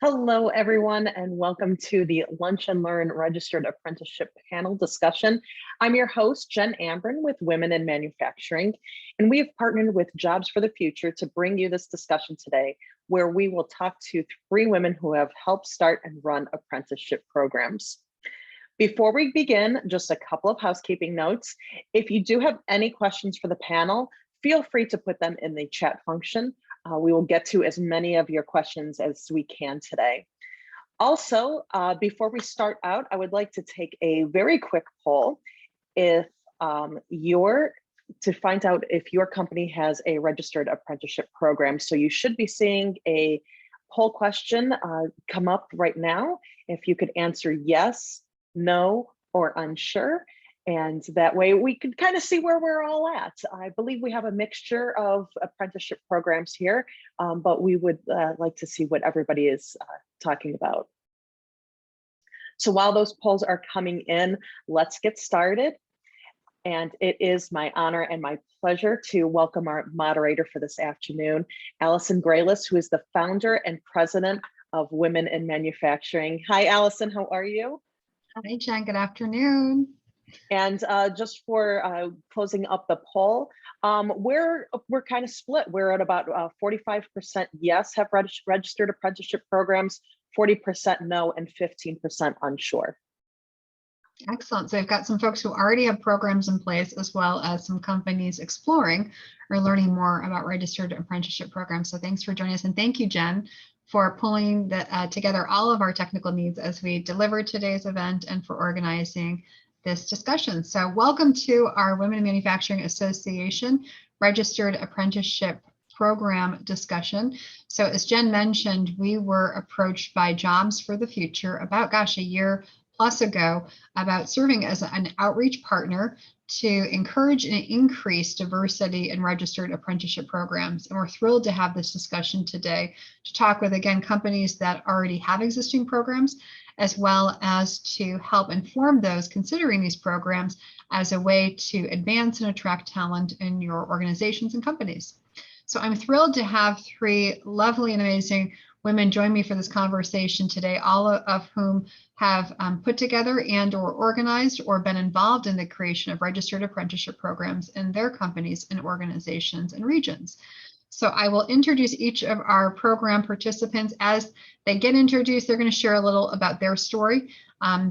Hello, everyone, and welcome to the Lunch and Learn Registered Apprenticeship Panel discussion. I'm your host, Jen Ambrin with Women in Manufacturing, and we have partnered with Jobs for the Future to bring you this discussion today, where we will talk to 3 women who have helped start and run apprenticeship programs. Before we begin, just a couple of housekeeping notes. If you do have any questions for the panel, feel free to put them in the chat function. We will get to as many of your questions as we can today. Also, before we start out, I would like to take a very quick poll. If to find out if your company has a registered apprenticeship program. So you should be seeing a poll question come up right now. If you could answer yes, no, or unsure. And that way we can kind of see where we're all at. I believe we have a mixture of apprenticeship programs here, but we would like to see what everybody is talking about. So while those polls are coming in, let's get started. And it is my honor and my pleasure to welcome our moderator for this afternoon, Allison Graylis, who is the founder and president of Women in Manufacturing. Hi, Allison, how are you? Hi, Jen, good afternoon. And just for closing up the poll, we're kind of split. We're at about 45% yes have registered apprenticeship programs, 40% no, and 15% unsure. Excellent. So we've got some folks who already have programs in place, as well as some companies exploring or learning more about registered apprenticeship programs. So thanks for joining us. And thank you, Jen, for pulling together all of our technical needs as we deliver today's event and for organizing this discussion. So welcome to our Women in Manufacturing Association Registered Apprenticeship Program discussion. So as Jen mentioned, we were approached by Jobs for the Future about, a year plus ago, about serving as an outreach partner to encourage and increase diversity in registered apprenticeship programs. And we're thrilled to have this discussion today to talk with, again, companies that already have existing programs, as well as to help inform those considering these programs as a way to advance and attract talent in your organizations and companies. So I'm thrilled to have 3 lovely and amazing women join me for this conversation today, all of whom have put together and or organized or been involved in the creation of registered apprenticeship programs in their companies and organizations and regions. So I will introduce each of our program participants. As they get introduced, they're going to share a little about their story,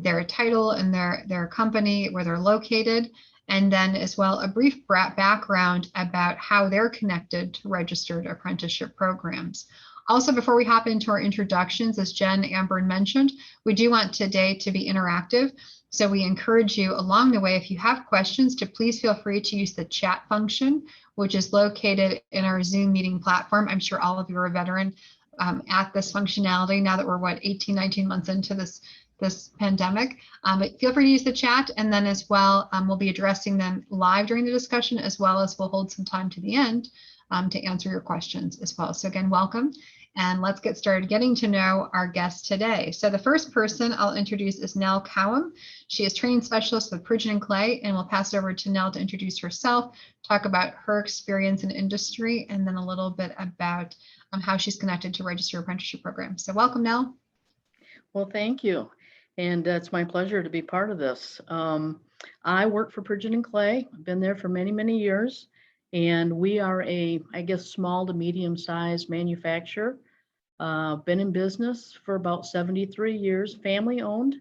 their title and their company, where they're located, and then as well a brief background about how they're connected to registered apprenticeship programs. Also, before we hop into our introductions, as Jen Ambrin mentioned, we do want today to be interactive. So we encourage you along the way, if you have questions, to please feel free to use the chat function, which is located in our Zoom meeting platform. I'm sure all of you are a veteran at this functionality now that we're 18, 19 months into this pandemic. But feel free to use the chat, and then as well, we'll be addressing them live during the discussion, as well as we'll hold some time to the end to answer your questions as well. So again, welcome. And let's get started getting to know our guest today. So the first person I'll introduce is Nel Cowham. She is training specialist with Pridgeon and Clay, and we'll pass it over to Nel to introduce herself, talk about her experience in industry, and then a little bit about how she's connected to registered apprenticeship programs. So welcome, Nel. Well, thank you. And it's my pleasure to be part of this. I work for Pridgeon and Clay. I've been there for many, many years. And we are small to medium-sized manufacturer. Been in business for about 73 years, family-owned.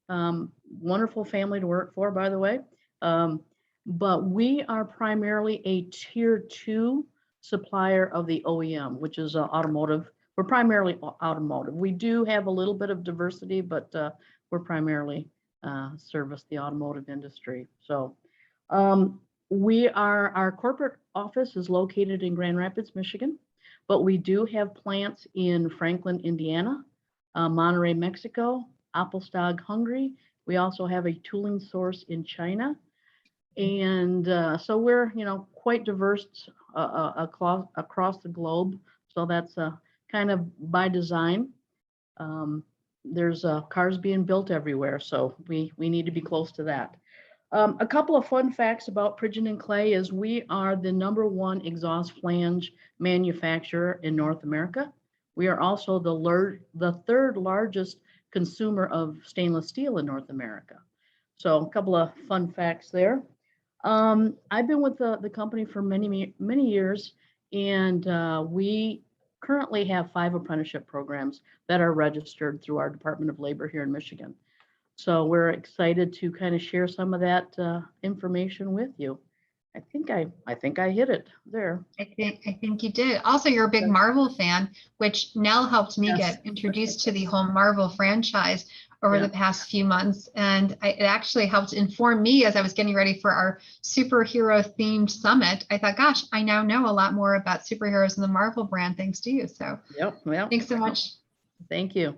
Wonderful family to work for, by the way. But we are primarily a tier 2 supplier of the OEM, which is automotive. We're primarily automotive. We do have a little bit of diversity, but we're primarily service the automotive industry. So our corporate office is located in Grand Rapids, Michigan, but we do have plants in Franklin, Indiana, Monterrey, Mexico, Apelstag, Hungary. We also have a tooling source in China. And so we're, quite diverse across the globe. So that's kind of by design. There's cars being built everywhere, so we need to be close to that. A couple of fun facts about Pridgeon and Clay is we are the #1 exhaust flange manufacturer in North America. We are also the third largest consumer of stainless steel in North America. So a couple of fun facts there. I've been with the company for many years, and we currently have 5 apprenticeship programs that are registered through our Department of Labor here in Michigan. So we're excited to kind of share some of that information with you. I think I hit it there. I think you did. Also, you're a big Marvel fan, which Nell helped me Yes. get introduced to the whole Marvel franchise over the past few months. And it actually helped inform me as I was getting ready for our superhero themed summit. I thought, gosh, I now know a lot more about superheroes and the Marvel brand thanks to you. So thanks so much. Thank you.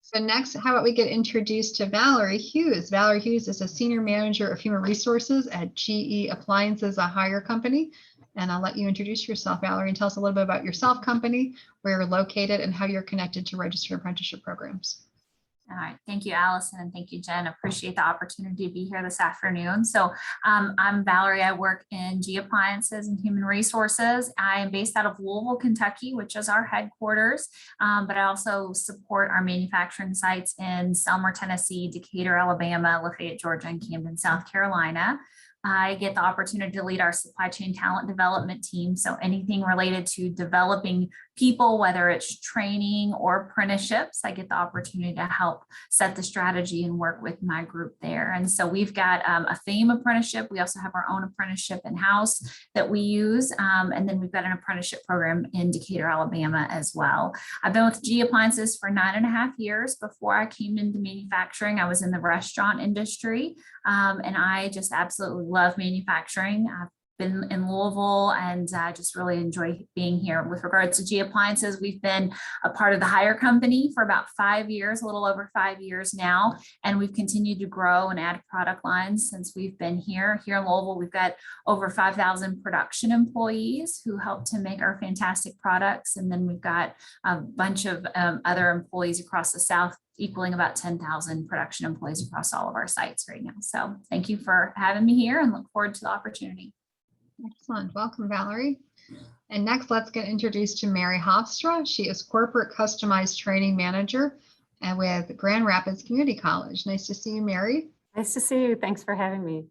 So next, how about we get introduced to Valerie Hughes? Valerie Hughes is a Senior Manager of Human Resources at GE Appliances, a hire company. And I'll let you introduce yourself, Valerie, and tell us a little bit about yourself, company, where you're located, and how you're connected to registered apprenticeship programs. All right, thank you, Allison, and thank you, Jen. Appreciate the opportunity to be here this afternoon. So I'm Valerie. I work in GE Appliances and Human Resources. I am based out of Louisville, Kentucky, which is our headquarters, but I also support our manufacturing sites in Selmer, Tennessee, Decatur, Alabama, Lafayette, Georgia, and Camden, South Carolina. I get the opportunity to lead our supply chain talent development team. So anything related to developing people, whether it's training or apprenticeships, I get the opportunity to help set the strategy and work with my group there. And so we've got a theme apprenticeship. We also have our own apprenticeship in-house that we use. And then we've got an apprenticeship program in Decatur, Alabama as well. I've been with GE Appliances for 9.5 years. Before I came into manufacturing, I was in the restaurant industry. And I just absolutely love manufacturing. I've been in Louisville and just really enjoy being here. With regards to GE Appliances, we've been a part of the hire company for about 5 years, a little over 5 years now. And we've continued to grow and add product lines since we've been here. Here in Louisville, we've got over 5,000 production employees who help to make our fantastic products. And then we've got a bunch of other employees across the South, equaling about 10,000 production employees across all of our sites right now. So thank you for having me here and look forward to the opportunity. Excellent. Welcome, Valerie. And next, let's get introduced to Mary Hofstra. She is Corporate Customized Training Manager with Grand Rapids Community College. Nice to see you, Mary. Nice to see you. Thanks for having me.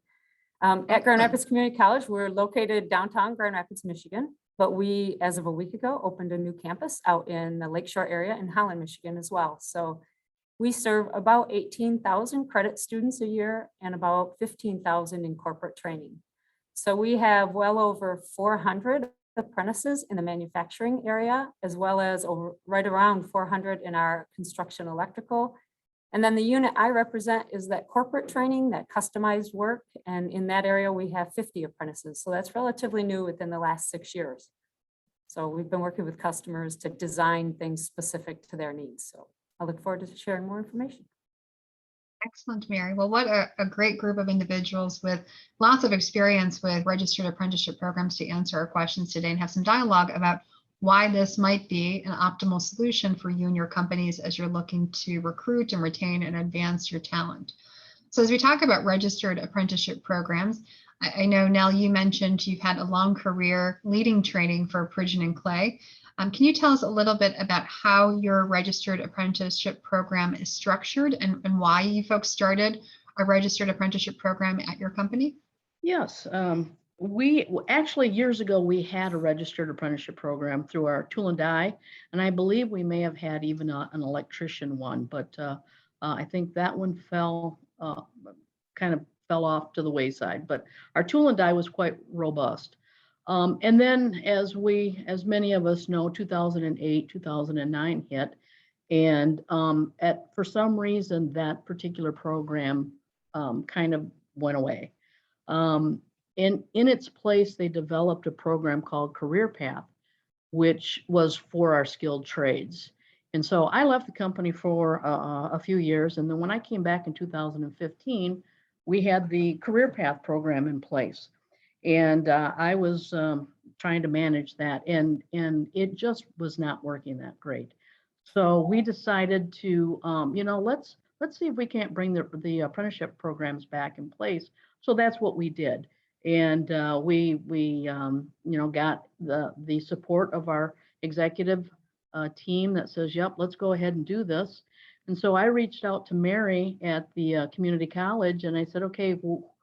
At Grand Rapids Community College, we're located downtown Grand Rapids, Michigan, but we, as of a week ago, opened a new campus out in the Lakeshore area in Holland, Michigan as well. So we serve about 18,000 credit students a year and about 15,000 in corporate training. So we have well over 400 apprentices in the manufacturing area, as well as right around 400 in our construction electrical. And then the unit I represent is that corporate training, that customized work. And in that area, we have 50 apprentices. So that's relatively new within the last 6 years. So we've been working with customers to design things specific to their needs. So I look forward to sharing more information. Excellent, Mary. Well, what a great group of individuals with lots of experience with registered apprenticeship programs to answer our questions today and have some dialogue about why this might be an optimal solution for you and your companies as you're looking to recruit and retain and advance your talent. So as we talk about registered apprenticeship programs, I know, Nell, you mentioned you've had a long career leading training for Pridgeon and Clay. Can you tell us a little bit about how your registered apprenticeship program is structured and why you folks started a registered apprenticeship program at your company? Yes, we actually years ago, we had a registered apprenticeship program through our tool and die, and I believe we may have had even an electrician one, but I think that one kind of fell off to the wayside, but our tool and die was quite robust. And then as many of us know, 2008, 2009 hit, and for some reason, that particular program kind of went away. In its place, they developed a program called Career Path, which was for our skilled trades. And so I left the company for a few years. And then when I came back in 2015, we had the Career Path program in place. And I was trying to manage that, and it just was not working that great. So we decided to, let's see if we can't bring the apprenticeship programs back in place. So that's what we did, and we got the support of our executive team that says, yep, let's go ahead and do this. And so I reached out to Mary at the community college and I said, okay, well,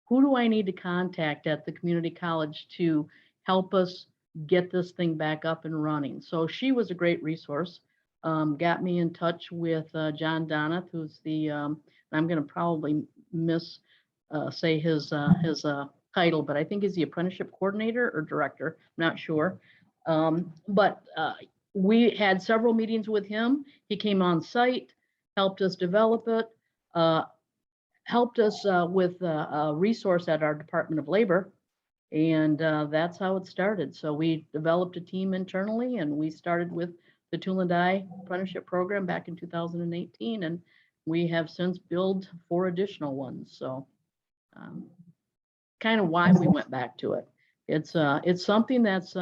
who do I need to contact at the community college to help us get this thing back up and running? So she was a great resource. Got me in touch with John Donath, who's the, I'm going to probably say his title, but I think he's the apprenticeship coordinator or director, I'm not sure. But we had several meetings with him. He came on site, helped us develop it, helped us with a resource at our Department of Labor. And that's how it started. So we developed a team internally and we started with the Tool and Die Apprenticeship Program back in 2018. And we have since built 4 additional ones. So kind of why we went back to it. It's something that's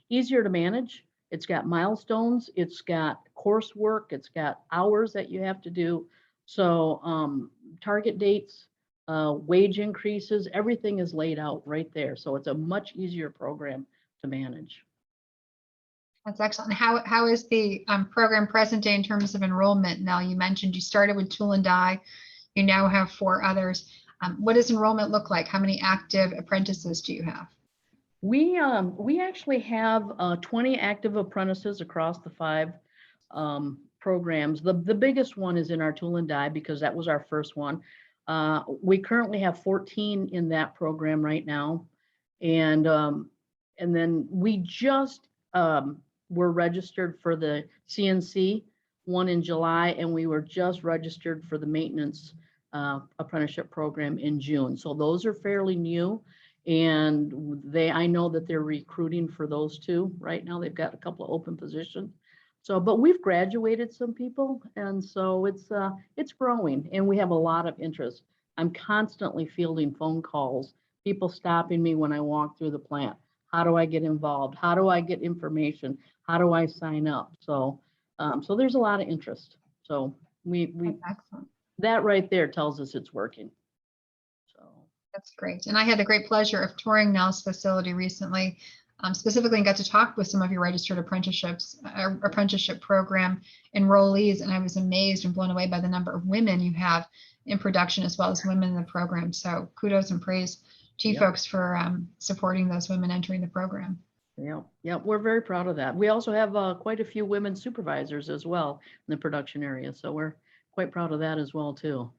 easier to manage. It's got milestones, it's got coursework, it's got hours that you have to do. So target dates, wage increases, everything is laid out right there. So it's a much easier program to manage. That's excellent. How is the program present day in terms of enrollment? Now, you mentioned you started with Tool and Die. You now have 4 others. What does enrollment look like? How many active apprentices do you have? We actually have 20 active apprentices across the 5 programs. The biggest one is in our Tool and Die because that was our first one. We currently have 14 in that program right now, and then we just were registered for the CNC one in July, and we were just registered for the maintenance apprenticeship program in June. So those are fairly new. And I know that they're recruiting for those 2 right now. They've got a couple of open positions. So, but we've graduated some people, and so it's growing, and we have a lot of interest. I'm constantly fielding phone calls, people stopping me when I walk through the plant. How do I get involved? How do I get information? How do I sign up? So, so there's a lot of interest. So we Excellent. That right there tells us it's working. That's great. And I had the great pleasure of touring Nel's facility recently, specifically, and got to talk with some of your registered apprenticeship program enrollees. And I was amazed and blown away by the number of women you have in production, as well as women in the program. So kudos and praise to you folks for supporting those women entering the program. Yeah, we're very proud of that. We also have quite a few women supervisors as well in the production area. So we're quite proud of that as well, too.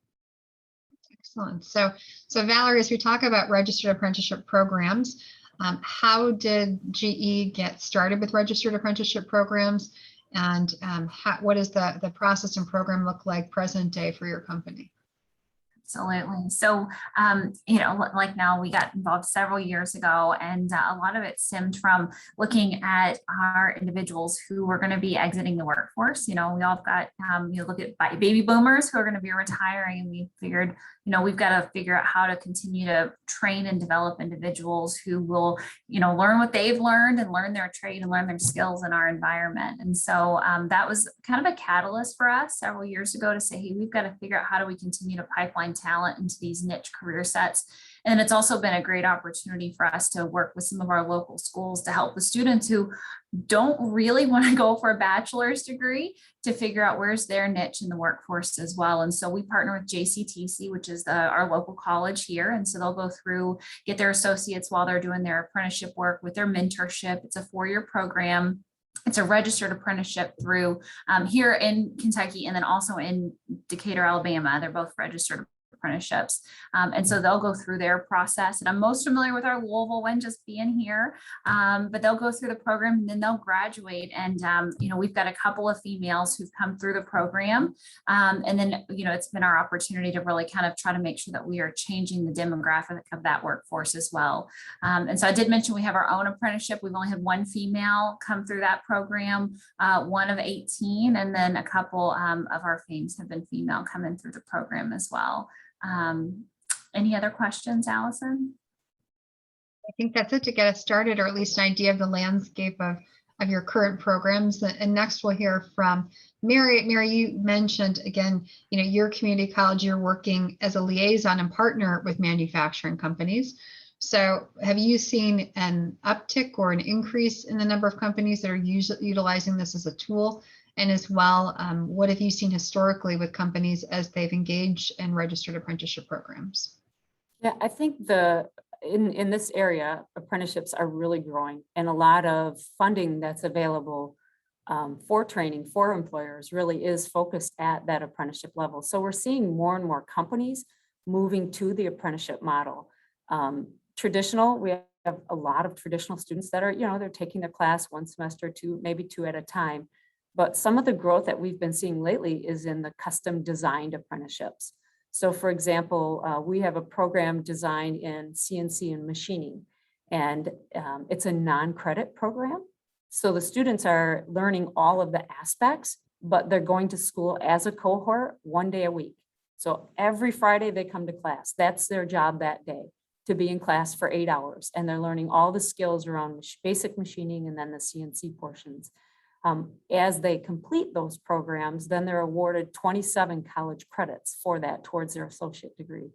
Excellent. So Valerie, as we talk about registered apprenticeship programs, how did GE get started with registered apprenticeship programs, and what does the process and program look like present day for your company? Absolutely. So, like now, we got involved several years ago, and a lot of it stemmed from looking at our individuals who were going to be exiting the workforce. We all got, look at baby boomers who are going to be retiring, and we figured, we've got to figure out how to continue to train and develop individuals who will, learn what they've learned and learn their trade and learn their skills in our environment. And so that was kind of a catalyst for us several years ago to say, hey, we've got to figure out how do we continue to pipeline talent into these niche career sets. And it's also been a great opportunity for us to work with some of our local schools to help the students who don't really want to go for a bachelor's degree to figure out where's their niche in the workforce as well. And so we partner with JCTC, which is our local college here. And so they'll go through, get their associates while they're doing their apprenticeship work with their mentorship. It's a 4-year program. It's a registered apprenticeship through here in Kentucky, and then also in Decatur, Alabama. They're both registered apprenticeships. And so they'll go through their process. And I'm most familiar with our Louisville one just being here, but they'll go through the program and then they'll graduate. And, we've got a couple of females who've come through the program. And then, it's been our opportunity to really kind of try to make sure that we are changing the demographic of that workforce as well. And so I did mention we have our own apprenticeship. We've only had 1 female come through that program, 1 of 18, and then a couple of our FAMEs have been female coming through the program as well. Any other questions, Allison? I think that's it to get us started, or at least an idea of the landscape of your current programs. And next we'll hear from Mary. Mary, you mentioned again, your community college, you're working as a liaison and partner with manufacturing companies. So have you seen an uptick or an increase in the number of companies that are utilizing this as a tool? And as well, what have you seen historically with companies as they've engaged in registered apprenticeship programs? Yeah, I think in this area, apprenticeships are really growing, and a lot of funding that's available for training for employers really is focused at that apprenticeship level. So we're seeing more and more companies moving to the apprenticeship model. Traditional, we have a lot of traditional students that are, they're taking their class one semester, maybe two at a time. But some of the growth that we've been seeing lately is in the custom designed apprenticeships. So for example, we have a program designed in CNC and machining, and it's a non-credit program. So the students are learning all of the aspects, but they're going to school as a cohort 1 day a week. So every Friday they come to class. That's their job that day, to be in class for 8 hours. And they're learning all the skills around basic machining and then the CNC portions. As they complete those programs, then they're awarded 27 college credits for that towards their associate degree.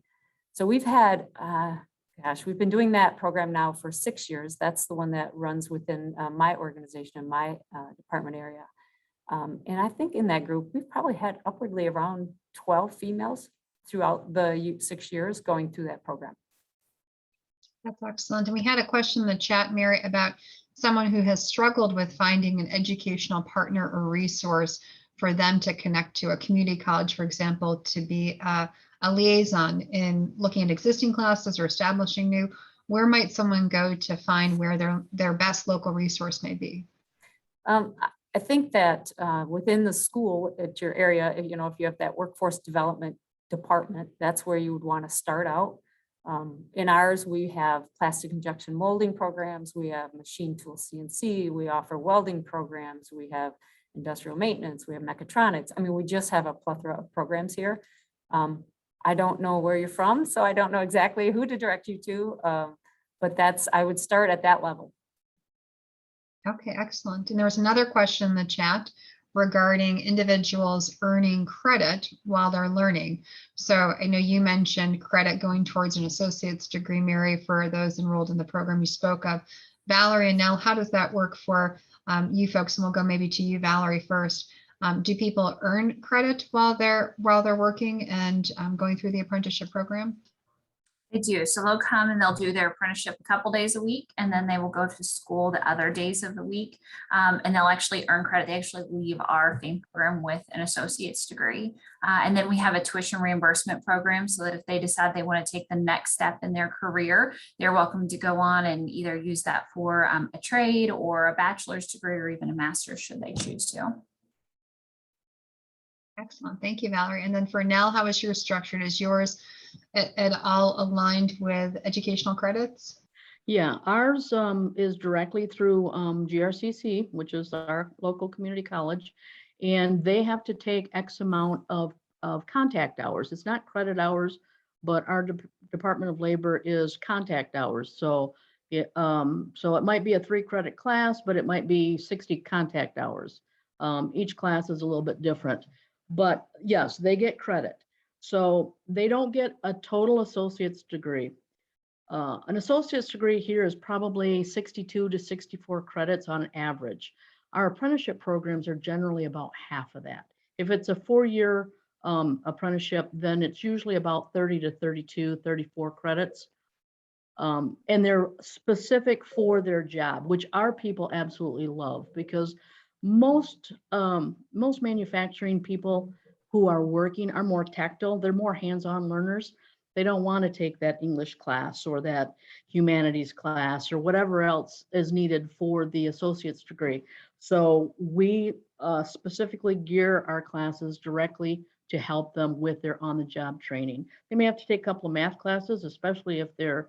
So we've had, we've been doing that program now for 6 years. That's the one that runs within my organization in my department area. And I think in that group, we've probably had upwardly around 12 females throughout the 6 years going through that program. That's excellent. And we had a question in the chat, Mary, about someone who has struggled with finding an educational partner or resource for them to connect to a community college, for example, to be a liaison in looking at existing classes or establishing new. Where might someone go to find where their best local resource may be? I think that within the school at your area, if you have that workforce development department, that's where you would want to start out. In ours, we have plastic injection molding programs, we have machine tool CNC, we offer welding programs, we have industrial maintenance, we have mechatronics. I mean, we just have a plethora of programs here. I don't know where you're from, so I don't know exactly who to direct you to, but I would start at that level. Okay, excellent. And there was another question in the chat regarding individuals earning credit while they're learning. So I know you mentioned credit going towards an associate's degree, Mary, for those enrolled in the program you spoke of. Valerie and Nell, how does that work for you folks? And we'll go maybe to you, Valerie, first. Do people earn credit while they're working and going through the apprenticeship program? They do. So they'll come and they'll do their apprenticeship a couple days a week, and then they will go to school the other days of the week. And they'll actually earn credit. They actually leave our FAME program with an associate's degree. And then we have a tuition reimbursement program so that if they decide they want to take the next step in their career, they're welcome to go on and either use that for a trade or a bachelor's degree or even a master's should they choose to. Excellent. Thank you, Valerie. And then for Nell, how is yours structured? Is yours at all aligned with educational credits? Yeah, ours is directly through GRCC, which is our local community college, and they have to take X amount of contact hours. It's not credit hours, but our Department of Labor is contact hours. So it might be a 3-credit class, but it might be 60 contact hours. Each class is a little bit different. But yes, they get credit. So they don't get a total associate's degree. An associate's degree here is probably 62 to 64 credits on average. Our apprenticeship programs are generally about half of that. If it's a 4-year apprenticeship, then it's usually about 30 to 32, 34 credits. And they're specific for their job, which our people absolutely love, because most manufacturing people who are working are more tactile. They're more hands-on learners. They don't want to take that English class or that humanities class or whatever else is needed for the associate's degree. So we specifically gear our classes directly to help them with their on-the-job training. They may have to take a couple of math classes, especially if they're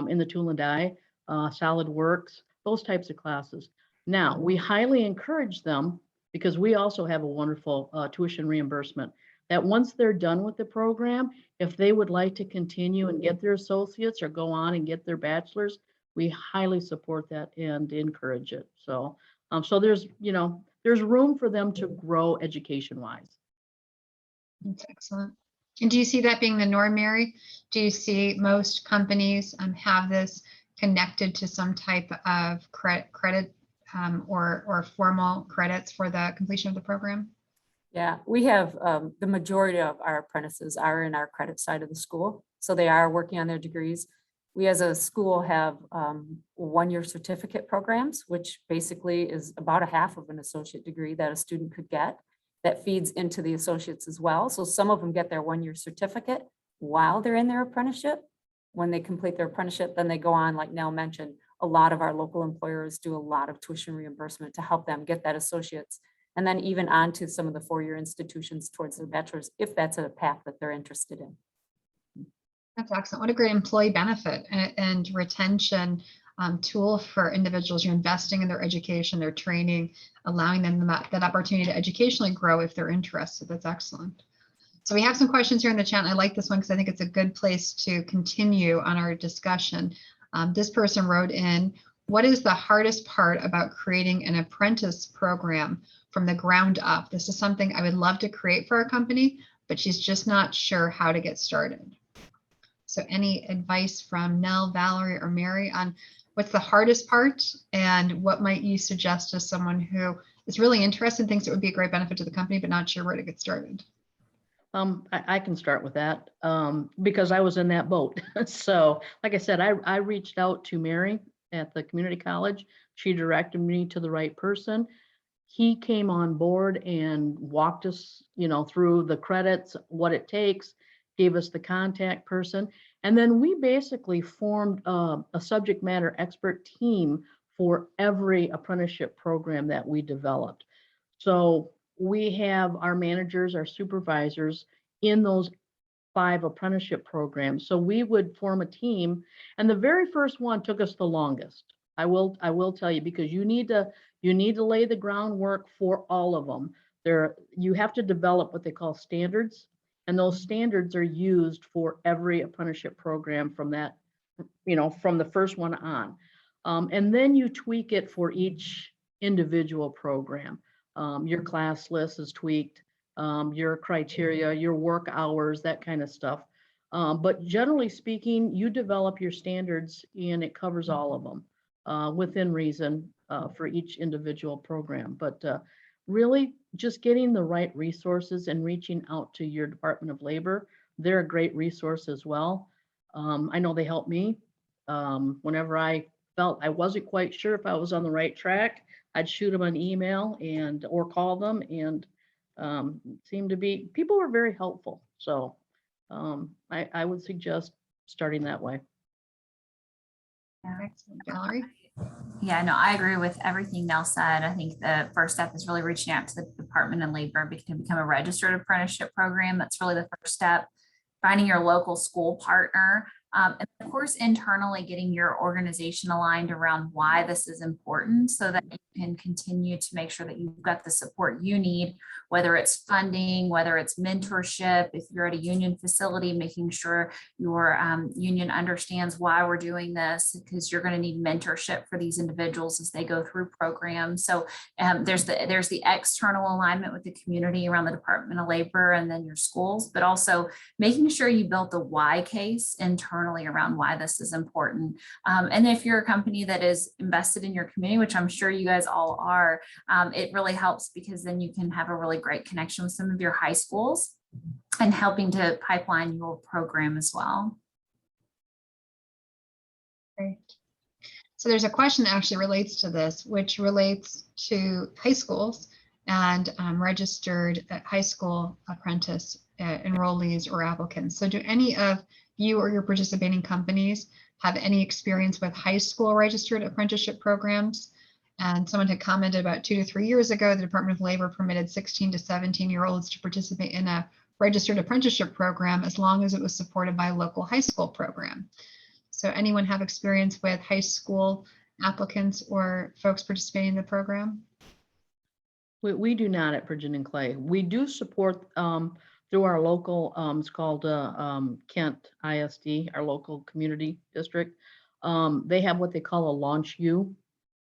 in the tool and die, SolidWorks, those types of classes. Now, we highly encourage them, because we also have a wonderful tuition reimbursement, that once they're done with the program, if they would like to continue and get their associates or go on and get their bachelor's, we highly support that and encourage it. So, so there's room for them to grow education-wise. That's excellent. And do you see that being the norm, Mary? Do you see most companies have this connected to some type of credit or formal credits for the completion of the program? Yeah, we have the majority of our apprentices are in our credit side of the school. So they are working on their degrees. We as a school have 1-year certificate programs, which basically is about a half of an associate degree that a student could get that feeds into the associates as well. So some of them get their 1-year certificate while they're in their apprenticeship. When they complete their apprenticeship, then they go on, like Nell mentioned, a lot of our local employers do a lot of tuition reimbursement to help them get that associates. And then even on to some of the 4-year institutions towards their bachelor's, if that's a path that they're interested in. That's excellent. What a great employee benefit and retention tool for individuals. You're investing in their education, their training, allowing them that opportunity to educationally grow if they're interested. That's excellent. So we have some questions here in the chat. And I like this one because I think it's a good place to continue on our discussion. This person wrote in, what is the hardest part about creating an apprentice program from the ground up? This is something I would love to create for our company, but she's just not sure how to get started. So any advice from Nell, Valerie, or Mary on what's the hardest part and what might you suggest to someone who is really interested, thinks it would be a great benefit to the company, but not sure where to get started? I can start with that because I was in that boat. So like I said, I reached out to Mary at the community college. She directed me to the right person. He came on board and walked us, through the credits, what it takes, gave us the contact person. And then we basically formed a subject matter expert team for every apprenticeship program that we developed. So we have our managers, our supervisors in those 5 apprenticeship programs. So we would form a team, and the very first one took us the longest. I will tell you, because you need to lay the groundwork for all of them. You have to develop what they call standards, and those standards are used for every apprenticeship program from that, from the first one on. And then you tweak it for each individual program. Your class list is tweaked, your criteria, your work hours, that kind of stuff. But generally speaking, you develop your standards and it covers all of them within reason for each individual program. But really just getting the right resources and reaching out to your Department of Labor. They're a great resource as well. I know they helped me whenever I felt I wasn't quite sure if I was on the right track. I'd shoot them an email or call them, and seemed to be, people were very helpful. So I would suggest starting that way. Excellent. Valerie? Yeah, no, I agree with everything Nell said. I think the first step is really reaching out to the Department of Labor to become a registered apprenticeship program. That's really the first step. Finding your local school partner. And of course, internally getting your organization aligned around why this is important so that you can continue to make sure that you've got the support you need, whether it's funding, whether it's mentorship, if you're at a union facility, making sure your union understands why we're doing this, because you're going to need mentorship for these individuals as they go through programs. So there's the external alignment with the community around the Department of Labor and then your schools, but also making sure you built the why case internally around why this is important. And if you're a company that is invested in your community, which I'm sure you guys all are, it really helps because then you can have a really great connection with some of your high schools and helping to pipeline your program as well. Great. So there's a question that actually relates to this, which relates to high schools and registered high school apprentice enrollees or applicants. So do any of you or your participating companies have any experience with high school registered apprenticeship programs? And someone had commented about 2 to 3 years ago, the Department of Labor permitted 16 to 17-year-olds to participate in a registered apprenticeship program as long as it was supported by a local high school program. So anyone have experience with high school applicants or folks participating in the program? We do not at Pridgeon and Clay. We do support through our local, it's called Kent ISD, our local community district. They have what they call a Launch U,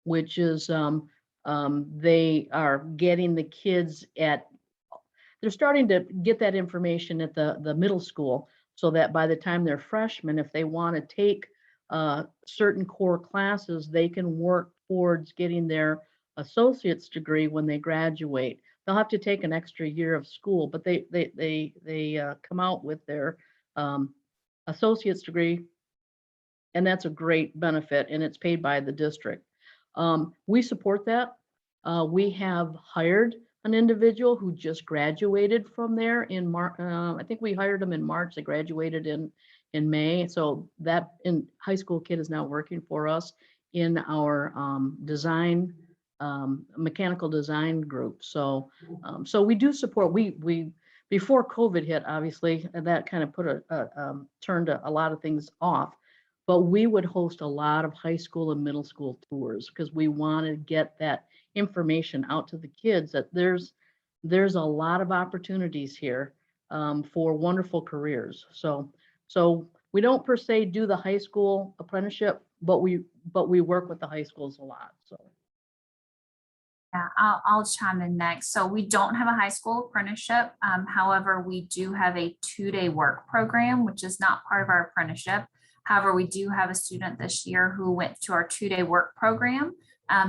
which is they are getting the kids there's they're starting to get that information at the middle school, so that by the time they're freshmen, if they want to take certain core classes, they can work towards getting their associate's degree when they graduate. They'll have to take an extra year of school, but they come out with their associate's degree, and that's a great benefit, and it's paid by the district. We support that. We have hired an individual who just graduated from there in March. I think we hired him in March. They graduated in May. So that high school kid is now working for us in our design, mechanical design group. So so we do support. We before COVID hit, obviously, and that kind of put turned a lot of things off. But we would host a lot of high school and middle school tours because we want to get that information out to the kids that there's a lot of opportunities here for wonderful careers. So we don't per se do the high school apprenticeship, but we work with the high schools a lot. So. Yeah, I'll chime in next. So we don't have a high school apprenticeship. However, we do have a 2-day work program, which is not part of our apprenticeship. However, we do have a student this year who went to our 2-day work program,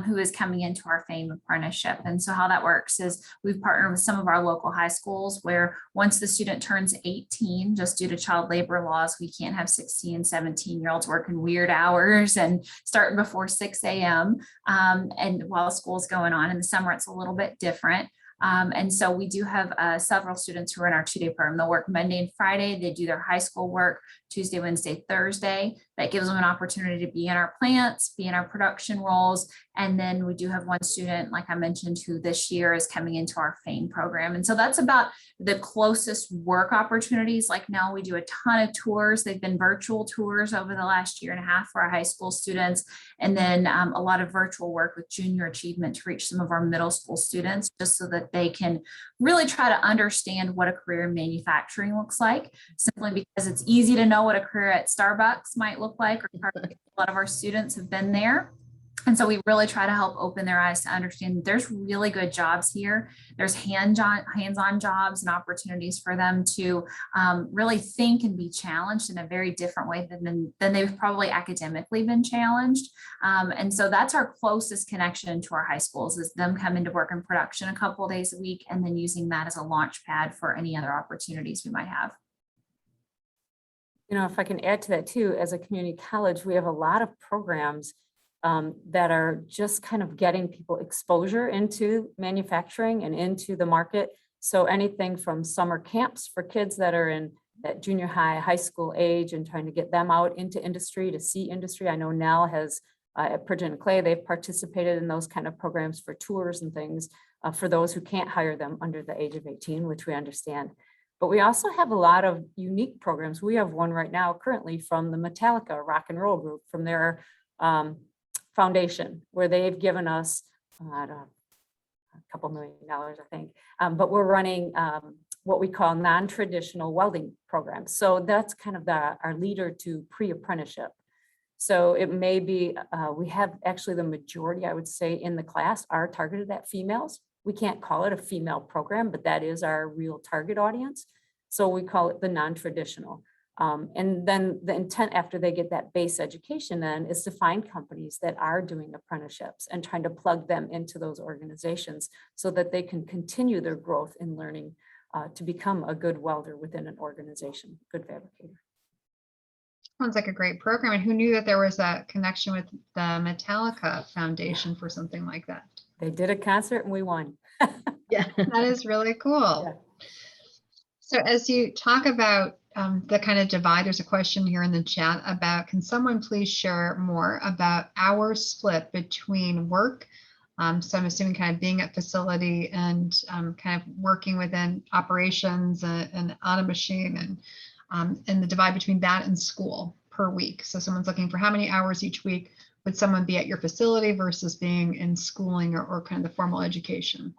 who is coming into our FAME apprenticeship. And so how that works is we've partnered with some of our local high schools where once the student turns 18, just due to child labor laws, we can't have 16 and 17-year-olds working weird hours and starting before 6 a.m. And while school's going on in the summer, it's a little bit different. And so we do have several students who are in our 2-day program. They'll work Monday and Friday. They do their high school work Tuesday, Wednesday, Thursday. That gives them an opportunity to be in our plants, be in our production roles. And then we do have one student, like I mentioned, who this year is coming into our FAME program. And so that's about the closest work opportunities. Like now we do a ton of tours. They've been virtual tours over the last 1.5 years for our high school students. And then a lot of virtual work with junior achievement to reach some of our middle school students, just so that they can really try to understand what a career in manufacturing looks like, simply because it's easy to know what a career at Starbucks might look like, or a lot of our students have been there. And so we really try to help open their eyes to understand there's really good jobs here. There's hands-on jobs and opportunities for them to really think and be challenged in a very different way than they've probably academically been challenged. And so that's our closest connection to our high schools, is them coming to work in production a couple of days a week and then using that as a launch pad for any other opportunities we might have. You know, if I can add to that too, as a community college, we have a lot of programs that are just kind of getting people exposure into manufacturing and into the market. So anything from summer camps for kids that are in that junior high school age and trying to get them out into industry to see industry. I know Nel has at Pridgeon and Clay, they've participated in those kind of programs for tours and things for those who can't hire them under the age of 18, which we understand. But we also have a lot of unique programs. We have one right now currently from the Metallica rock and roll group, from their foundation, where they've given us a couple $1 million, I think. But we're running what we call non-traditional welding programs. So that's kind of our leader to pre-apprenticeship. So it may be, we have actually the majority, I would say, in the class are targeted at females. We can't call it a female program, but that is our real target audience. So we call it the non-traditional. And then the intent after they get that base education then is to find companies that are doing apprenticeships and trying to plug them into those organizations so that they can continue their growth in learning to become a good welder within an organization, good fabricator. Sounds like a great program. And who knew that there was a connection with the Metallica Foundation for something like that? They did a concert and we won. Yeah. That is really cool. Yeah. So as you talk about the kind of divide, there's a question here in the chat about, can someone please share more about our split between work? So I'm assuming kind of being at facility and kind of working within operations and on a machine, and the divide between that and school per week. So someone's looking for how many hours each week would someone be at your facility versus being in schooling or kind of the formal education?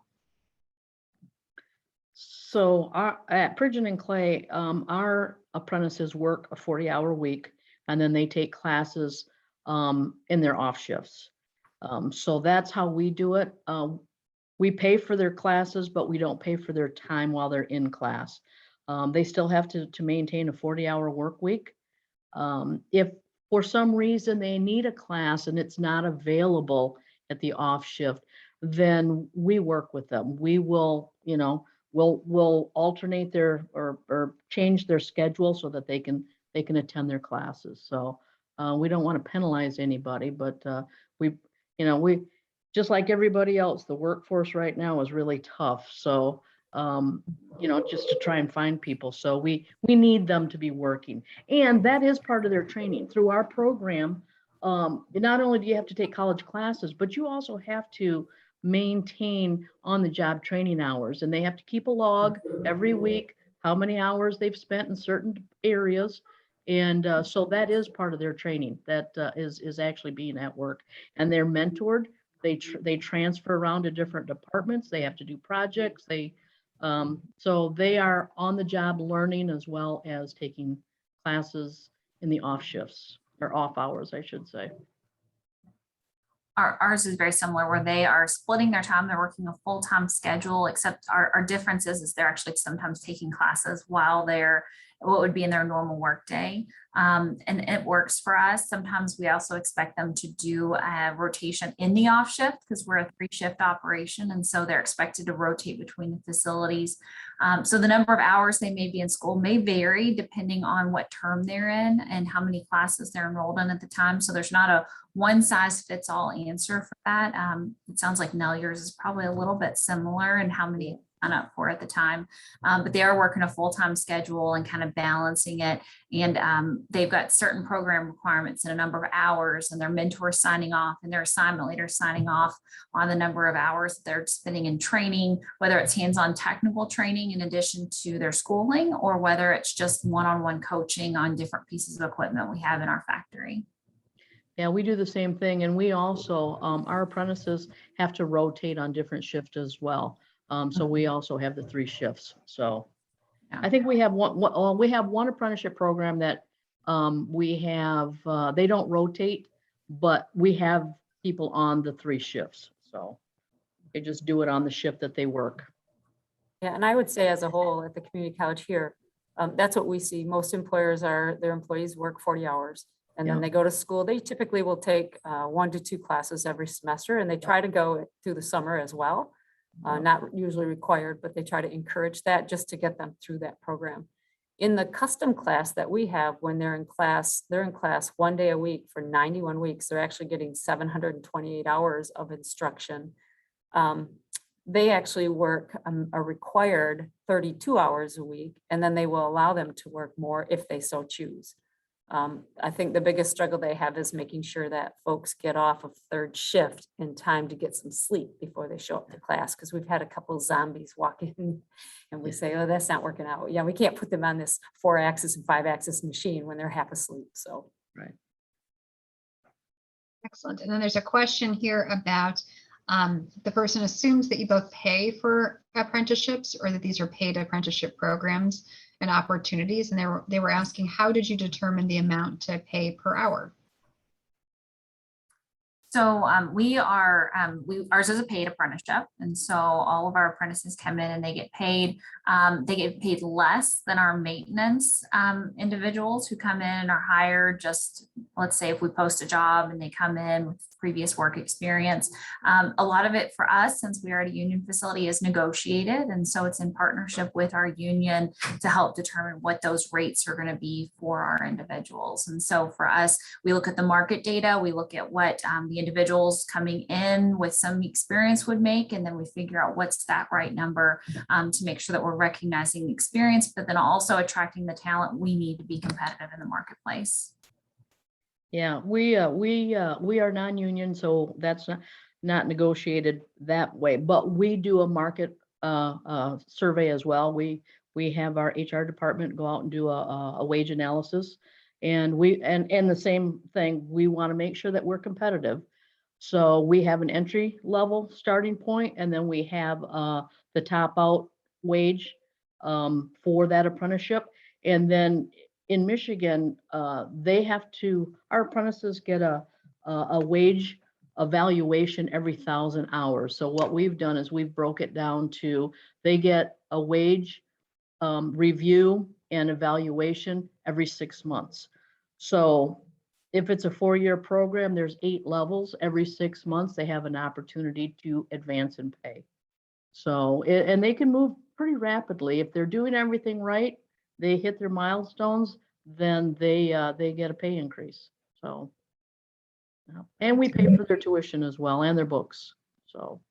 So at Pridgeon and Clay, our apprentices work a 40-hour week, and then they take classes in their off shifts. So that's how we do it. we pay for their classes, but we don't pay for their time while they're in class. They still have to maintain a 40-hour work week. If for some reason they need a class and it's not available at the off shift, then we work with them. We will, we'll alternate their or change their schedule so that they can attend their classes. So we don't want to penalize anybody, but we just like everybody else, the workforce right now is really tough. So just to try and find people. So we need them to be working. And that is part of their training through our program. Not only do you have to take college classes, but you also have to maintain on-the-job training hours, and they have to keep a log every week, how many hours they've spent in certain areas. And so that is part of their training that is actually being at work, and they're mentored. They transfer around to different departments. They have to do projects. So they are on the job learning as well as taking classes in the off shifts or off hours, I should say. Ours is very similar where they are splitting their time. They're working a full-time schedule, except our difference is they're actually sometimes taking classes while they're what would be in their normal work day. And it works for us. Sometimes we also expect them to do a rotation in the off shift because we're a 3-shift operation. And so they're expected to rotate between the facilities. So the number of hours they may be in school may vary depending on what term they're in and how many classes they're enrolled in at the time. So there's not a one size fits all answer for that. It sounds like Nell, yours is probably a little bit similar in how many sign up for at the time, but they are working a full-time schedule and kind of balancing it. And they've got certain program requirements and a number of hours, and their mentors signing off and their assignment leaders signing off on the number of hours that they're spending in training, whether it's hands-on technical training in addition to their schooling, or whether it's just one-on-one coaching on different pieces of equipment we have in our factory. Yeah, we do the same thing. And we also, our apprentices have to rotate on different shifts as well. So we also have the 3 shifts. So Yeah. I think we have one apprenticeship program that we have, they don't rotate, but we have people on the 3 shifts. So they just do it on the shift that they work. Yeah, and I would say as a whole at the community college here, that's what we see. Most employers their employees work 40 hours and then they go to school. They typically will take 1 to 2 classes every semester, and they try to go through the summer as well. Not usually required, but they try to encourage that just to get them through that program. In the custom class that we have, when they're in class 1 day a week for 91 weeks. They're actually getting 728 hours of instruction. They actually work a required 32 hours a week, and then they will allow them to work more if they so choose. I think the biggest struggle they have is making sure that folks get off of 3rd shift in time to get some sleep before they show up to class, because we've had a couple of zombies walk in and we say, oh, that's not working out. Yeah, we can't put them on this 4-axis and 5-axis machine when they're half asleep. So, right. Excellent. And then there's a question here about the person assumes that you both pay for apprenticeships or that these are paid apprenticeship programs and opportunities. And they were asking, how did you determine the amount to pay per hour? So ours is a paid apprenticeship. And so all of our apprentices come in and they get paid less than our maintenance individuals who come in and are hired. Just let's say if we post a job and they come in with previous work experience, a lot of it for us, since we are at a union facility, is negotiated. And so it's in partnership with our union to help determine what those rates are going to be for our individuals. And so for us, we look at the market data, we look at what the individuals coming in with some experience would make, and then we figure out what's that right number to make sure that we're recognizing the experience, but then also attracting the talent we need to be competitive in the marketplace. Yeah, we are non-union, so that's not negotiated that way, but we do a market survey as well. We have our HR department go out and do a wage analysis, and the same thing, we want to make sure that we're competitive. So we have an entry level starting point, and then we have the top out wage for that apprenticeship. And then in Michigan, our apprentices get a wage evaluation every 1,000 hours. So what we've done is we've broke it down to, they get a wage review and evaluation every 6 months. So if it's a 4-year program, there's 8 levels. Every 6 months, they have an opportunity to advance in pay. So, and they can move pretty rapidly. If they're doing everything right, they hit their milestones, then they get a pay increase. So, yeah. And we pay for their tuition as well and their books. So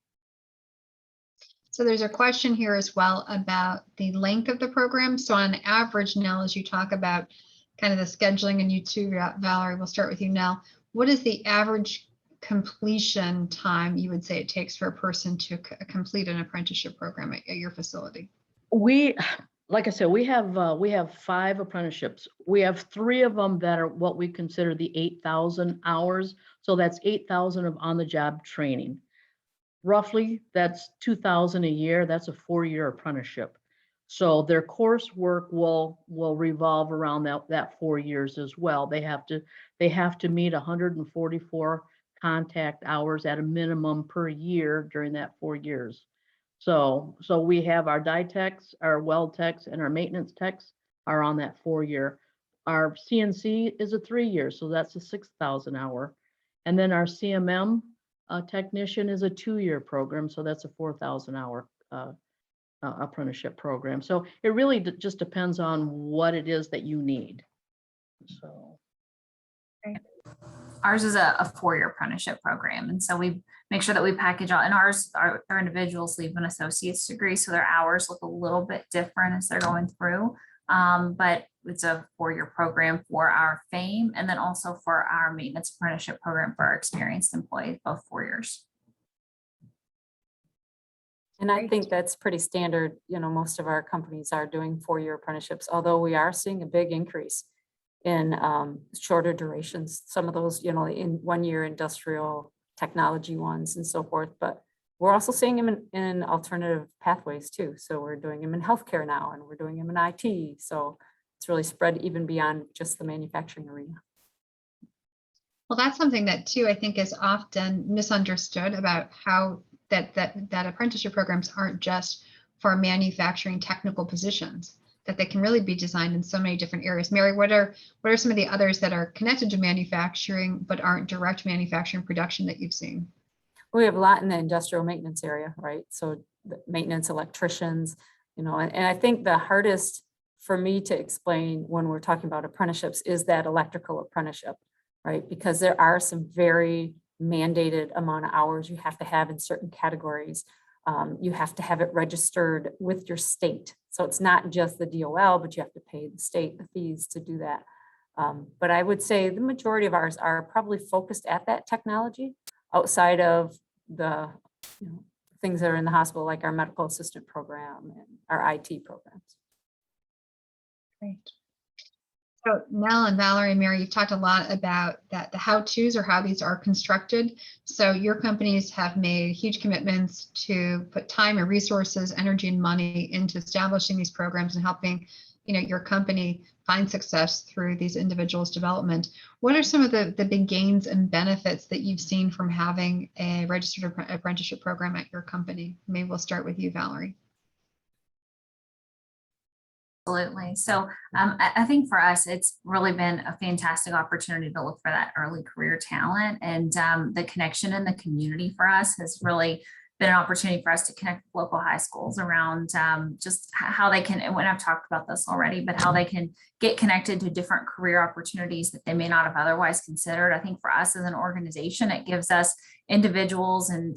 there's a question here as well about the length of the program. So on average, Nell, as you talk about kind of the scheduling, and you too, Valerie, we'll start with you, Nell. What is the average completion time you would say it takes for a person to complete an apprenticeship program at your facility? Like I said, we have 5 apprenticeships. We have 3 of them that are what we consider the 8,000 hours. So that's 8,000 of on-the-job training. Roughly, that's 2,000 a year. That's a 4-year apprenticeship. So their coursework will revolve around that 4 years as well. They have to meet 144 contact hours at a minimum per year during that 4 years. So we have our die techs, our weld techs, and our maintenance techs are on that 4-year. Our CNC is a 3-year, so that's a 6,000 hour. And then our CMM technician is a 2-year program, so that's a 4,000 hour apprenticeship program. So it really just depends on what it is that you need. So. Ours is a 4-year apprenticeship program. And so we make sure that we package all, and ours, our individuals leave an associate's degree. So their hours look a little bit different as they're going through. But it's a 4-year program for our FAME, and then also for our maintenance apprenticeship program for our experienced employees, both 4 years. And I think that's pretty standard. You know, most of our companies are doing 4-year apprenticeships, although we are seeing a big increase in shorter durations. Some of those, you know, in 1-year industrial technology ones and so forth, but we're also seeing them in alternative pathways too. So we're doing them in healthcare now, and we're doing them in IT. So it's really spread even beyond just the manufacturing arena. Well, that's something that too, I think is often misunderstood about how that apprenticeship programs aren't just for manufacturing technical positions, that they can really be designed in so many different areas. Mary, what are some of the others that are connected to manufacturing but aren't direct manufacturing production that you've seen? We have a lot in the industrial maintenance area, right? So the maintenance electricians, you know, and I think the hardest for me to explain when we're talking about apprenticeships is that electrical apprenticeship, right? Because there are some very mandated amount of hours you have to have in certain categories. You have to have it registered with your state. So it's not just the DOL, but you have to pay the state the fees to do that. But I would say the majority of ours are probably focused at that technology outside of the things that are in the hospital, like our medical assistant program and our IT programs. Great. So Nell and Valerie and Mary, you've talked a lot about that, the how-tos or how these are constructed. So your companies have made huge commitments to put time and resources, energy and money into establishing these programs and helping, you know, your company find success through these individuals' development. What are some of the big gains and benefits that you've seen from having a registered apprenticeship program at your company? Maybe we'll start with you, Valerie. Absolutely. So I think for us, it's really been a fantastic opportunity to look for that early career talent, and the connection in the community for us has really been an opportunity for us to connect with local high schools around just how they can, and when I've talked about this already, but how they can get connected to different career opportunities that they may not have otherwise considered. I think for us as an organization, it gives us individuals and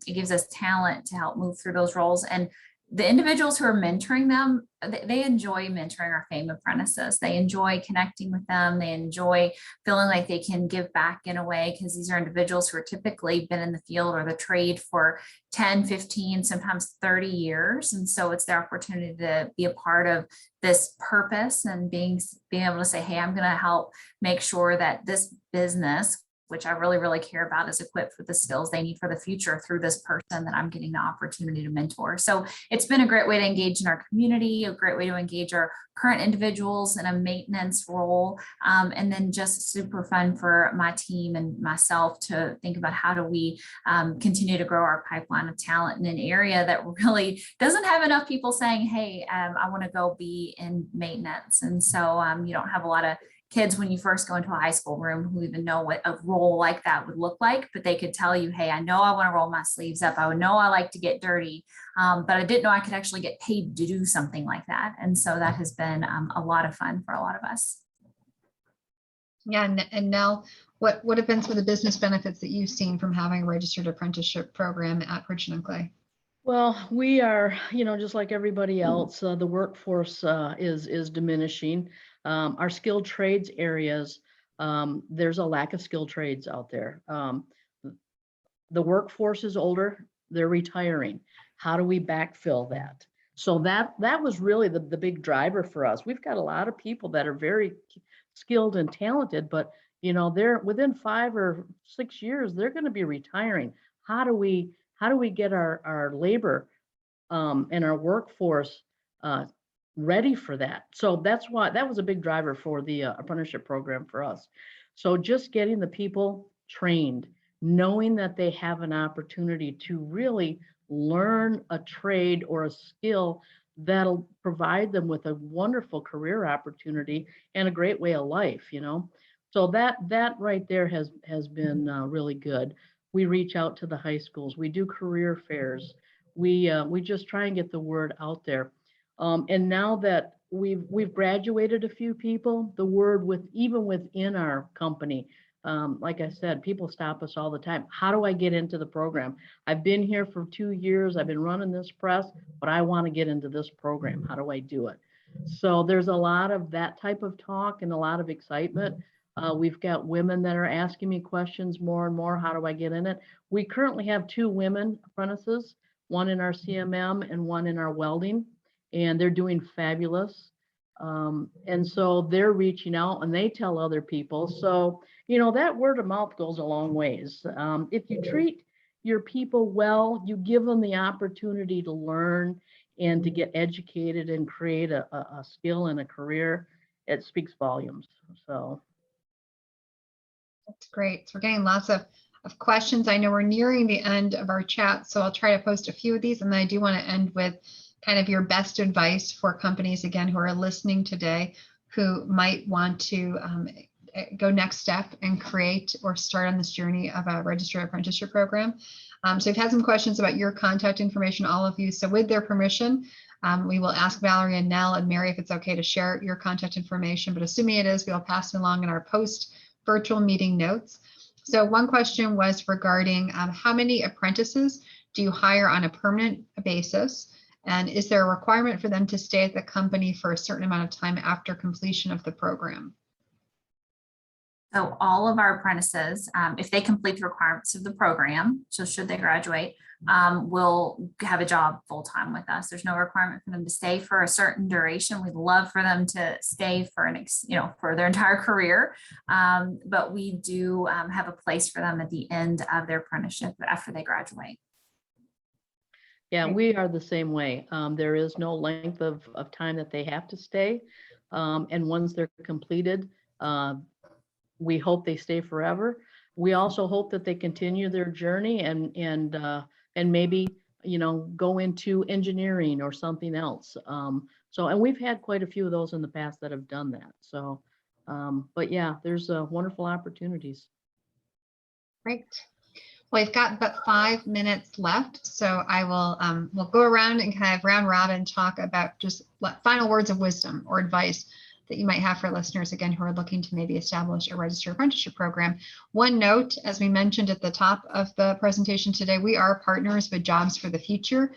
it gives us talent to help move through those roles. And the individuals who are mentoring them, they enjoy mentoring our FAME apprentices. They enjoy connecting with them. They enjoy feeling like they can give back in a way, because these are individuals who are typically been in the field or the trade for 10, 15, sometimes 30 years. And so it's their opportunity to be a part of this purpose and being able to say, hey, I'm going to help make sure that this business, which I really, really care about, is equipped with the skills they need for the future through this person that I'm getting the opportunity to mentor. So it's been a great way to engage in our community, a great way to engage our current individuals in a maintenance role, and then just super fun for my team and myself to think about how do we continue to grow our pipeline of talent in an area that really doesn't have enough people saying, hey, I want to go be in maintenance. And so you don't have a lot of kids when you first go into a high school room who even know what a role like that would look like, but they could tell you, hey, I know I want to roll my sleeves up. I would know I like to get dirty, but I didn't know I could actually get paid to do something like that. And so that has been a lot of fun for a lot of us. Yeah, and Nel, what have been some of the business benefits that you've seen from having a registered apprenticeship program at Pridgeon and Clay? Well, we are, just like everybody else, the workforce is diminishing. Our skilled trades areas, there's a lack of skilled trades out there. The workforce is older, they're retiring. How do we backfill that? So that was really the big driver for us. We've got a lot of people that are very skilled and talented, but they're within 5 or 6 years, they're going to be retiring. How do we get our labor and our workforce ready for that? So that's why that was a big driver for the apprenticeship program for us. So just getting the people trained, knowing that they have an opportunity to really learn a trade or a skill that'll provide them with a wonderful career opportunity and a great way of life, So that right there has been really good. We reach out to the high schools. We do career fairs. We just try and get the word out there. And now that we've graduated a few people, the word even within our company, like I said, people stop us all the time. How do I get into the program? I've been here for 2 years. I've been running this press, but I want to get into this program. How do I do it? So there's a lot of that type of talk and a lot of excitement. We've got women that are asking me questions more and more. How do I get in it? We currently have 2 women apprentices, one in our CMM and one in our welding, and they're doing fabulous. And so they're reaching out and they tell other people. So, that word of mouth goes a long ways. If you treat your people well, you give them the opportunity to learn and to get educated and create a skill and a career, it speaks volumes. So. That's great. So we're getting lots of questions. I know we're nearing the end of our chat, so I'll try to post a few of these. And then I do want to end with kind of your best advice for companies, again, who are listening today, who might want to go next step and create or start on this journey of a registered apprenticeship program. So we've had some questions about your contact information, all of you. So with their permission, we will ask Valerie and Nel and Mary if it's okay to share your contact information, but assuming it is, we'll pass it along in our post virtual meeting notes. So one question was regarding how many apprentices do you hire on a permanent basis? And is there a requirement for them to stay at the company for a certain amount of time after completion of the program? So all of our apprentices, if they complete the requirements of the program, so should they graduate, will have a job full-time with us. There's no requirement for them to stay for a certain duration. We'd love for them to stay for for their entire career, but we do have a place for them at the end of their apprenticeship after they graduate. Yeah, we are the same way. There is no length of time that they have to stay. And once they're completed, we hope they stay forever. We also hope that they continue their journey and maybe, go into engineering or something else. And we've had quite a few of those in the past that have done that. So, but yeah, there's wonderful opportunities. Great. Well, we've got about 5 minutes left, so I will we'll go around and kind of round robin talk about just final words of wisdom or advice that you might have for listeners, again, who are looking to maybe establish a registered apprenticeship program. One note, as we mentioned at the top of the presentation today, we are partners with Jobs for the Future.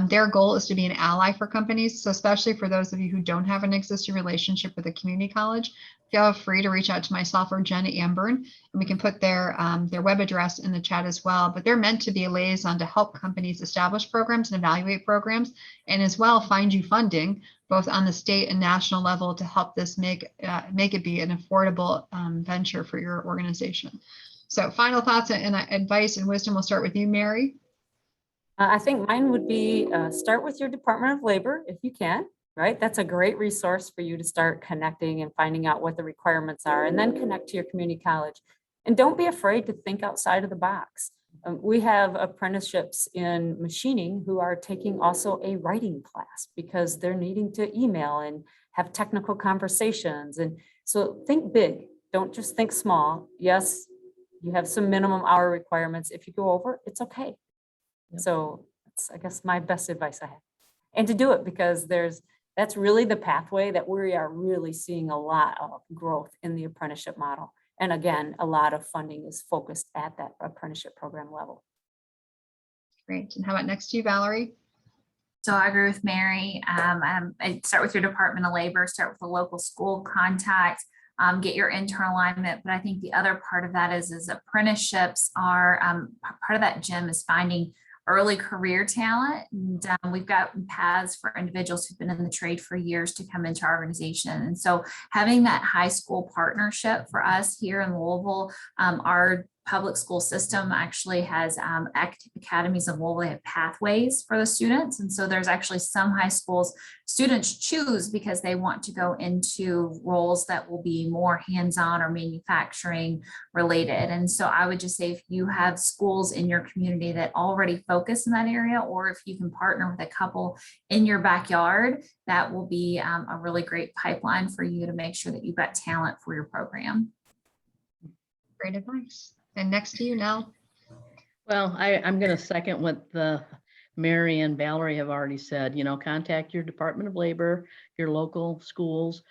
Their goal is to be an ally for companies. So especially for those of you who don't have an existing relationship with a community college, feel free to reach out to myself or Jen at Amburn, and we can put their web address in the chat as well. But they're meant to be a liaison to help companies establish programs and evaluate programs, and as well find you funding, both on the state and national level, to help this make it be an affordable venture for your organization. So final thoughts and advice and wisdom. We'll start with you, Mary. I think mine would be start with your Department of Labor if you can, right? That's a great resource for you to start connecting and finding out what the requirements are, and then connect to your community college. And don't be afraid to think outside of the box. We have apprenticeships in machining who are taking also a writing class because they're needing to email and have technical conversations. And so think big, don't just think small. Yes, you have some minimum hour requirements. If you go over, it's okay. So that's, I guess, my best advice I have. And to do it because that's really the pathway that we are really seeing a lot of growth in the apprenticeship model. And again, a lot of funding is focused at that apprenticeship program level. Great. And how about next to you, Valerie? So I agree with Mary. I start with your Department of Labor, start with the local school contact, get your internal alignment. But I think the other part of that is apprenticeships are part of that gym is finding early career talent. And we've got paths for individuals who've been in the trade for years to come into our organization. And so having that high school partnership for us here in Louisville, our public school system actually has academies of Louisville. They have pathways for the students. And so there's actually some high schools students choose because they want to go into roles that will be more hands-on or manufacturing related. And so I would just say if you have schools in your community that already focus in that area, or if you can partner with a couple in your backyard, that will be a really great pipeline for you to make sure that you've got talent for your program. Great advice. And next to you, Nel. Well, I'm going to second what Mary and Valerie have already said. Contact your Department of Labor, your local schools,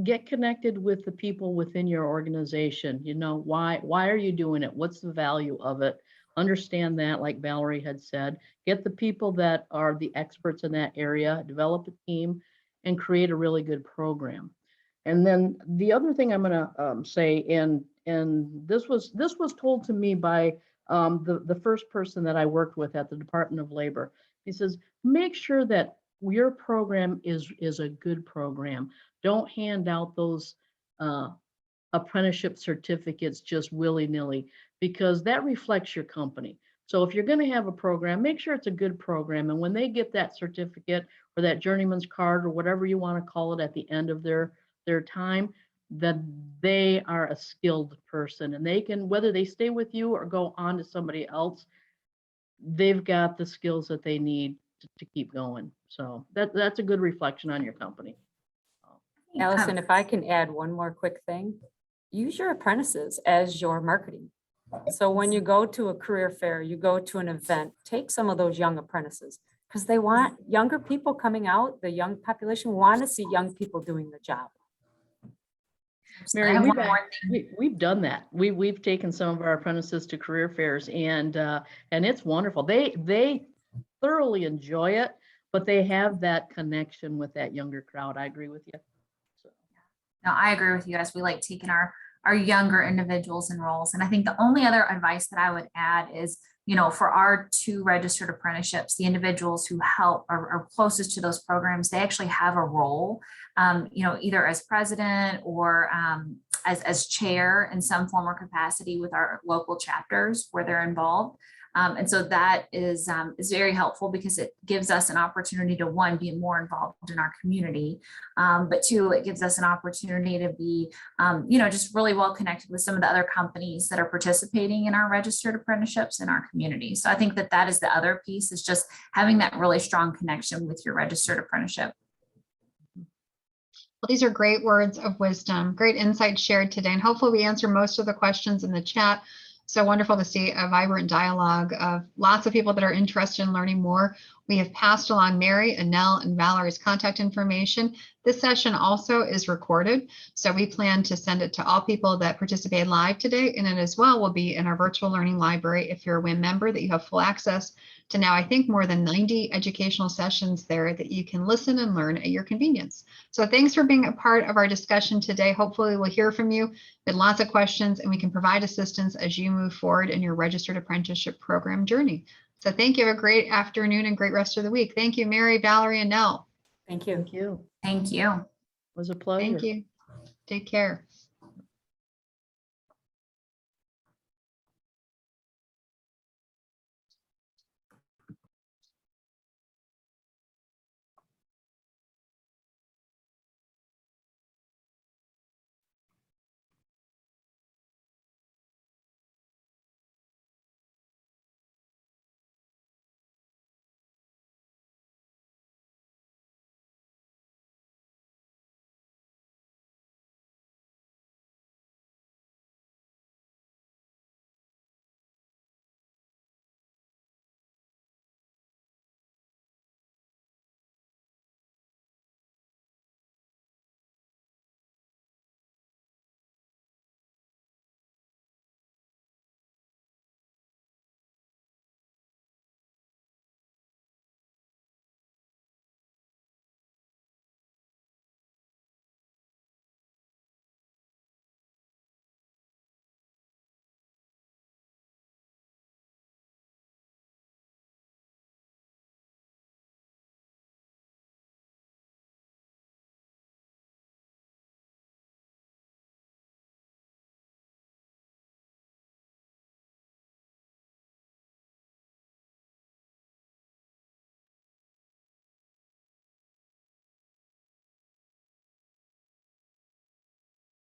get connected with the people within your organization. Why are you doing it? What's the value of it? Understand that, like Valerie had said, get the people that are the experts in that area, develop a team, and create a really good program. And then the other thing I'm going to say, and this was told to me by the first person that I worked with at the Department of Labor. He says, make sure that your program is a good program. Don't hand out those apprenticeship certificates just willy-nilly, because that reflects your company. So if you're going to have a program, make sure it's a good program. And when they get that certificate or that journeyman's card or whatever you want to call it at the end of their time, that they are a skilled person, and they can, whether they stay with you or go on to somebody else, they've got the skills that they need to keep going. So that's a good reflection on your company. Allison, if I can add one more quick thing, use your apprentices as your marketing. So when you go to a career fair, you go to an event, take some of those young apprentices, because they want younger people coming out. The young population want to see young people doing the job. Mary, we've done that. We've taken some of our apprentices to career fairs, and it's wonderful. They thoroughly enjoy it, but they have that connection with that younger crowd. I agree with you. So. No, I agree with you guys. We like taking our younger individuals in roles. And I think the only other advice that I would add is, for our 2 registered apprenticeships, the individuals who help are closest to those programs, they actually have a role, either as president or as chair in some form or capacity with our local chapters where they're involved. And so that is very helpful because it gives us an opportunity to, 1, be more involved in our community, but 2, it gives us an opportunity to be, just really well connected with some of the other companies that are participating in our registered apprenticeships in our community. So I think that is the other piece, is just having that really strong connection with your registered apprenticeship. Well, these are great words of wisdom, great insights shared today, and hopefully we answer most of the questions in the chat. So wonderful to see a vibrant dialogue of lots of people that are interested in learning more. We have passed along Mary and Nel and Valerie's contact information. This session also is recorded, so we plan to send it to all people that participated live today, and it as well will be in our virtual learning library if you're a WiM member, that you have full access to now, I think, more than 90 educational sessions there that you can listen and learn at your convenience. So thanks for being a part of our discussion today. Hopefully we'll hear from you with lots of questions, and we can provide assistance as you move forward in your registered apprenticeship program journey. So thank you. Have a great afternoon and great rest of the week. Thank you, Mary, Valerie, and Nel. Thank you. Thank you. Thank you. It was a pleasure. Thank you. Take care.